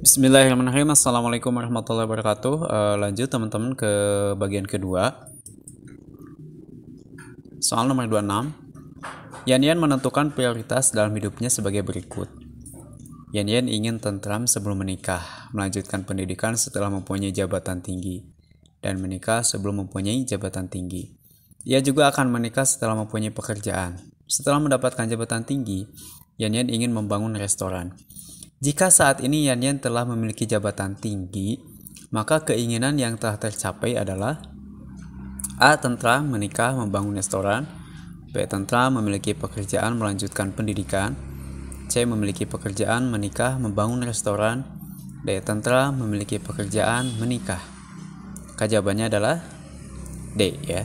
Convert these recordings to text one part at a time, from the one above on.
Bismillahirrahmanirrahim. Assalamualaikum warahmatullahi wabarakatuh. Lanjut teman-teman ke bagian kedua. Soal nomor 26. Yan menentukan prioritas dalam hidupnya sebagai berikut. Yan ingin tentram sebelum menikah, melanjutkan pendidikan setelah mempunyai jabatan tinggi, dan menikah sebelum mempunyai jabatan tinggi. Ia juga akan menikah setelah mempunyai pekerjaan. Setelah mendapatkan jabatan tinggi, Yan ingin membangun restoran. Jika saat ini Yan telah memiliki jabatan tinggi, maka keinginan yang telah tercapai adalah A. Tentram, menikah, membangun restoran. B. Tentram, memiliki pekerjaan, melanjutkan pendidikan. C. Memiliki pekerjaan, menikah, membangun restoran. D. Tentram, memiliki pekerjaan, menikah. Jawabannya adalah D ya.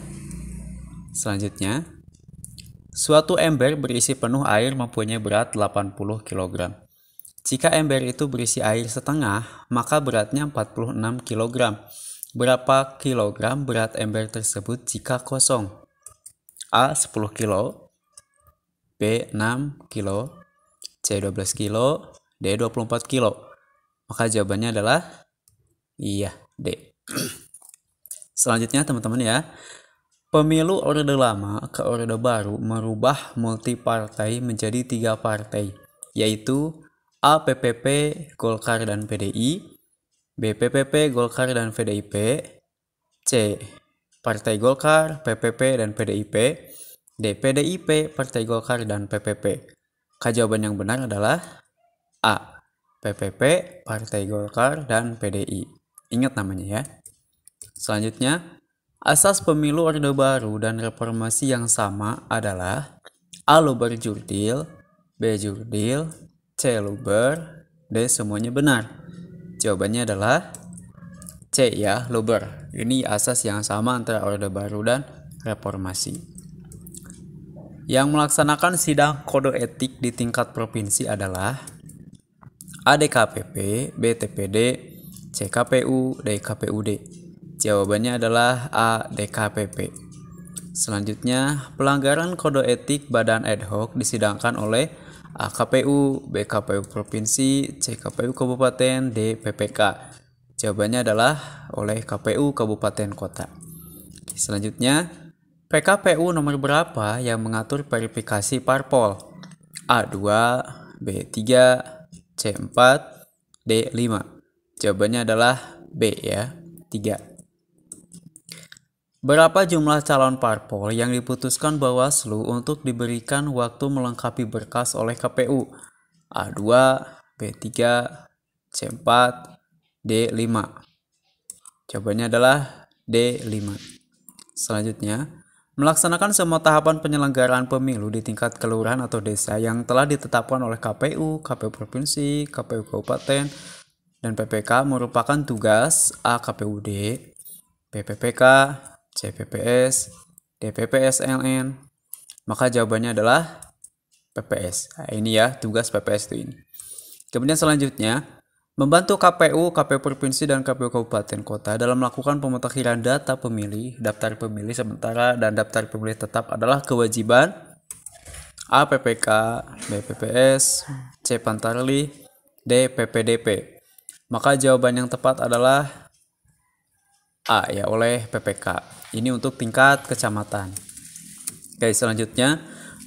Selanjutnya, suatu ember berisi penuh air mempunyai berat 80 kg. Jika ember itu berisi air setengah, maka beratnya 46 kg. Berapa kilogram berat ember tersebut jika kosong? A. 10 kg, B. 6 kg, C. 12 kg, D. 24 kg. Maka jawabannya adalah iya, D. Selanjutnya teman-teman ya. Pemilu Orde Lama ke Orde Baru merubah multipartai menjadi 3 partai, yaitu A. PPP, Golkar dan PDI, B. PPP, Golkar dan PDIP, C. Partai Golkar, PPP dan PDIP, D. PDIP, Partai Golkar dan PPP. Jawaban yang benar adalah A. PPP, Partai Golkar dan PDI. Ingat namanya ya. Selanjutnya, asas pemilu Orde Baru dan reformasi yang sama adalah A. Luber jurdil, B. Jurdil, C. Luber, D. Semuanya benar. Jawabannya adalah C ya, Luber. Ini asas yang sama antara Orde Baru dan reformasi. Yang melaksanakan sidang kode etik di tingkat provinsi adalah A. DKPP, B. TPD, C. KPU, D. KPUD. Jawabannya adalah A. DKPP. Selanjutnya, pelanggaran kode etik badan ad hoc disidangkan oleh A. KPU, B. KPU Provinsi, C. KPU Kabupaten, D. PPK. Jawabannya adalah oleh KPU Kabupaten Kota. Selanjutnya, PKPU nomor berapa yang mengatur verifikasi parpol? A. 2, B. 3, C. 4, D. 5. Jawabannya adalah B ya, 3. Berapa jumlah calon parpol yang diputuskan Bawaslu untuk diberikan waktu melengkapi berkas oleh KPU? A2, B3, C4, D5. Jawabannya adalah D5. Selanjutnya, melaksanakan semua tahapan penyelenggaraan pemilu di tingkat kelurahan atau desa yang telah ditetapkan oleh KPU, KPU Provinsi, KPU Kabupaten, dan PPK merupakan tugas A. KPUD, B. PPK, C. PPS, D. PPSLN. Maka jawabannya adalah PPS. Nah, ini ya tugas PPS itu ini. Kemudian selanjutnya, membantu KPU, KPU Provinsi, dan KPU Kabupaten Kota dalam melakukan pemutakhiran data pemilih, daftar pemilih sementara, dan daftar pemilih tetap adalah kewajiban A. PPK, B. PPS, C. Pantarlih, D. PPDP. Maka jawaban yang tepat adalah A ya, oleh PPK. Ini untuk tingkat kecamatan. Oke, selanjutnya,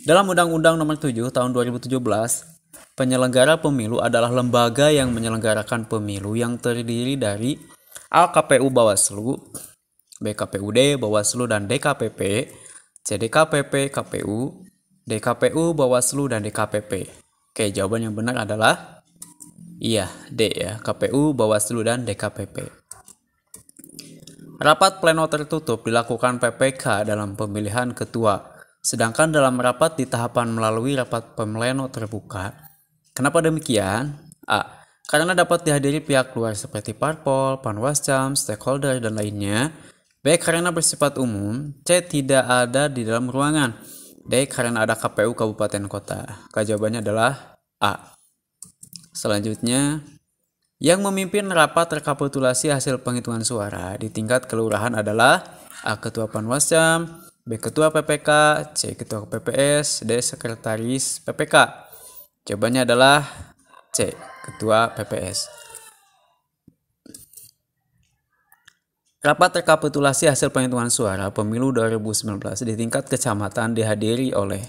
dalam Undang-Undang Nomor 7 Tahun 2017, penyelenggara pemilu adalah lembaga yang menyelenggarakan pemilu yang terdiri dari A. KPU Bawaslu, B. KPUD Bawaslu dan DKPP, C. DKPP KPU, D. KPU Bawaslu dan DKPP. Oke, jawaban yang benar adalah iya, D ya, KPU Bawaslu dan DKPP. Rapat pleno tertutup dilakukan PPK dalam pemilihan ketua, sedangkan dalam rapat di tahapan melalui rapat pleno terbuka. Kenapa demikian? A. Karena dapat dihadiri pihak luar seperti parpol, panwascam, stakeholder, dan lainnya. B. Karena bersifat umum. C. Tidak ada di dalam ruangan. D. Karena ada KPU Kabupaten Kota. Jawabannya adalah A. Selanjutnya, yang memimpin rapat rekapitulasi hasil penghitungan suara di tingkat kelurahan adalah A. Ketua Panwascam, B. Ketua PPK, C. Ketua PPS, D. Sekretaris PPK. Jawabannya adalah C. Ketua PPS. Rapat rekapitulasi hasil penghitungan suara pemilu 2019 di tingkat kecamatan dihadiri oleh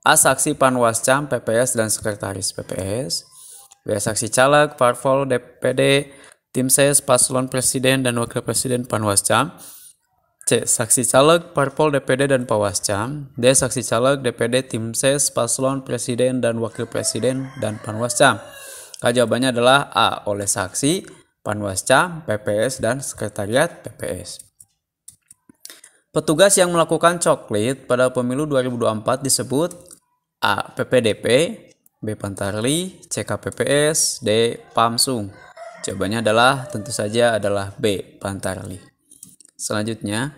A. Saksi Panwascam PPS dan Sekretaris PPS, B. Saksi Caleg, Parpol, DPD, Tim Ses, Paslon Presiden dan Wakil Presiden Panwascam, C. Saksi Caleg, Parpol, DPD dan Pawascam, D. Saksi Caleg, DPD, Tim Ses, Paslon Presiden dan Wakil Presiden dan Panwascam. Jawabannya adalah A. Oleh saksi Panwascam, PPS, dan Sekretariat PPS. Petugas yang melakukan coklit pada pemilu 2024 disebut A. PPDP, B. Pantarli, C. KPPS, D. Pamsung. Jawabannya adalah tentu saja adalah B. Pantarli. Selanjutnya,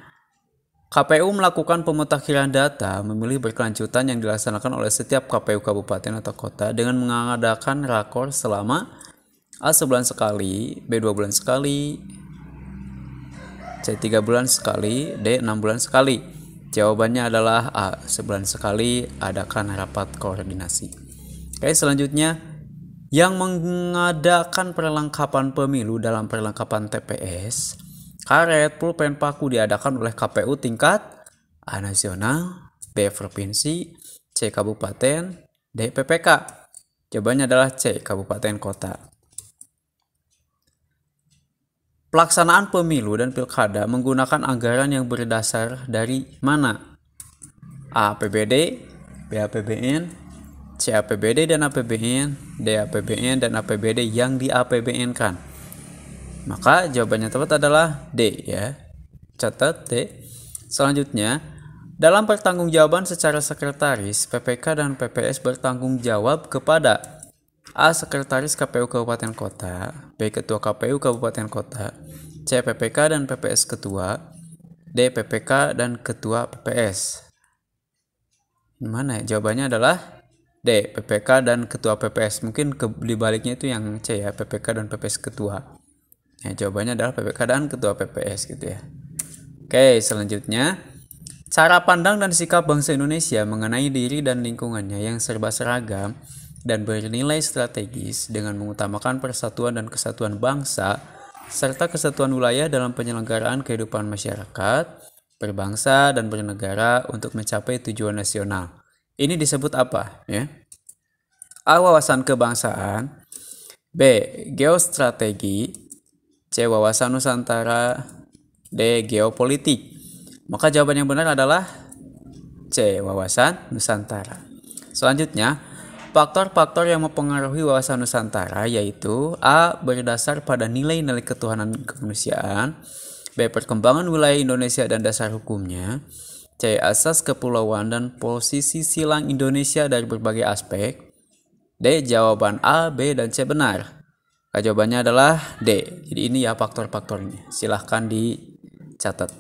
KPU melakukan pemutakhiran data memilih berkelanjutan yang dilaksanakan oleh setiap KPU kabupaten atau kota dengan mengadakan rakor selama A. Sebulan sekali, B. 2 bulan sekali, C. 3 bulan sekali, D. 6 bulan sekali. Jawabannya adalah A. Sebulan sekali adakan rapat koordinasi. Oke, selanjutnya, yang mengadakan perlengkapan pemilu dalam perlengkapan TPS, karet, pulpen, paku diadakan oleh KPU tingkat A. Nasional, B. Provinsi, C. Kabupaten, D. PPK. Jawabannya adalah C. Kabupaten Kota. Pelaksanaan pemilu dan pilkada menggunakan anggaran yang berdasar dari mana? A. APBD, B. APBN, C. APBD dan APBN, D. APBN dan APBD yang di APBN-kan. Maka jawabannya tepat adalah D ya. Catat D. Selanjutnya, dalam pertanggungjawaban secara sekretaris, PPK dan PPS bertanggung jawab kepada A. Sekretaris KPU Kabupaten Kota, B. Ketua KPU Kabupaten Kota, C. PPK dan PPS Ketua, D. PPK dan Ketua PPS. Mana ya? Jawabannya adalah D. PPK dan Ketua PPS. Mungkin dibaliknya itu yang C ya, PPK dan PPS Ketua. Ya, jawabannya adalah PPK dan Ketua PPS gitu ya. Oke, selanjutnya, cara pandang dan sikap bangsa Indonesia mengenai diri dan lingkungannya yang serba seragam dan bernilai strategis dengan mengutamakan persatuan dan kesatuan bangsa serta kesatuan wilayah dalam penyelenggaraan kehidupan masyarakat, berbangsa dan bernegara untuk mencapai tujuan nasional. Ini disebut apa? Ya? A. Wawasan kebangsaan, B. Geostrategi, C. Wawasan Nusantara, D. Geopolitik. Maka jawaban yang benar adalah C. Wawasan Nusantara. Selanjutnya, faktor-faktor yang mempengaruhi wawasan Nusantara yaitu A. Berdasar pada nilai-nilai ketuhanan kemanusiaan, B. Perkembangan wilayah Indonesia dan dasar hukumnya, C. Asas kepulauan dan posisi silang Indonesia dari berbagai aspek, D. Jawaban A, B, dan C benar. Jawabannya adalah D. Jadi ini ya faktor-faktornya. Silahkan dicatat.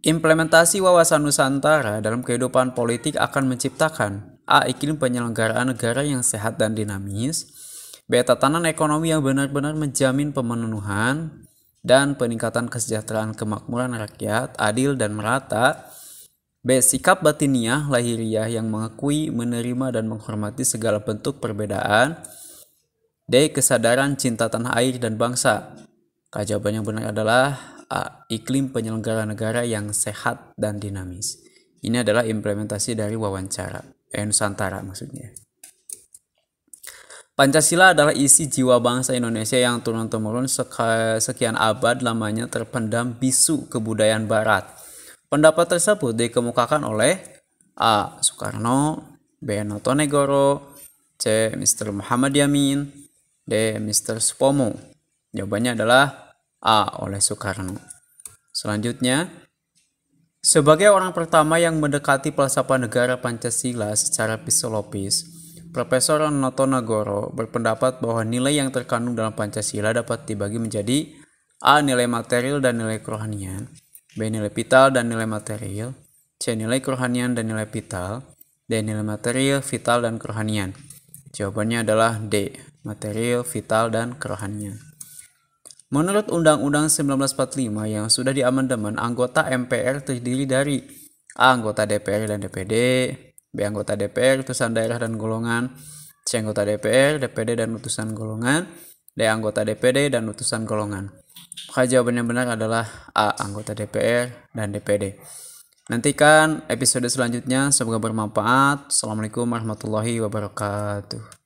Implementasi wawasan Nusantara dalam kehidupan politik akan menciptakan A. Iklim penyelenggaraan negara yang sehat dan dinamis, B. Tatanan ekonomi yang benar-benar menjamin pemenuhan dan peningkatan kesejahteraan kemakmuran rakyat, adil dan merata, B. Sikap batiniah lahiriah yang mengakui, menerima, dan menghormati segala bentuk perbedaan, D. Kesadaran cinta tanah air dan bangsa. Jawaban yang benar adalah A. Iklim penyelenggara negara yang sehat dan dinamis. Ini adalah implementasi dari wawancara Nusantara maksudnya. Pancasila adalah isi jiwa bangsa Indonesia yang turun-temurun sekian abad lamanya terpendam bisu kebudayaan Barat. Pendapat tersebut dikemukakan oleh A. Soekarno, B. Notonegoro, C. Mr. Muhammad Yamin, D. Mr. Supomo. Jawabannya adalah A. Oleh Soekarno. Selanjutnya, sebagai orang pertama yang mendekati falsafah negara Pancasila secara psikologis, Profesor Notonegoro berpendapat bahwa nilai yang terkandung dalam Pancasila dapat dibagi menjadi A. Nilai material dan nilai kerohanian, B. Nilai vital dan nilai material, C. Nilai kerohanian dan nilai vital, D. Nilai material, vital, dan kerohanian. Jawabannya adalah D. Material, vital, dan kerohanian. Menurut Undang-Undang 1945 yang sudah diamandemen, anggota MPR terdiri dari A. Anggota DPR dan DPD, B. Anggota DPR, utusan daerah dan golongan, C. Anggota DPR, DPD, dan utusan golongan, D. Anggota DPD dan utusan golongan. Maka jawaban yang benar adalah A. Anggota DPR dan DPD. Nantikan episode selanjutnya, semoga bermanfaat. Assalamualaikum warahmatullahi wabarakatuh.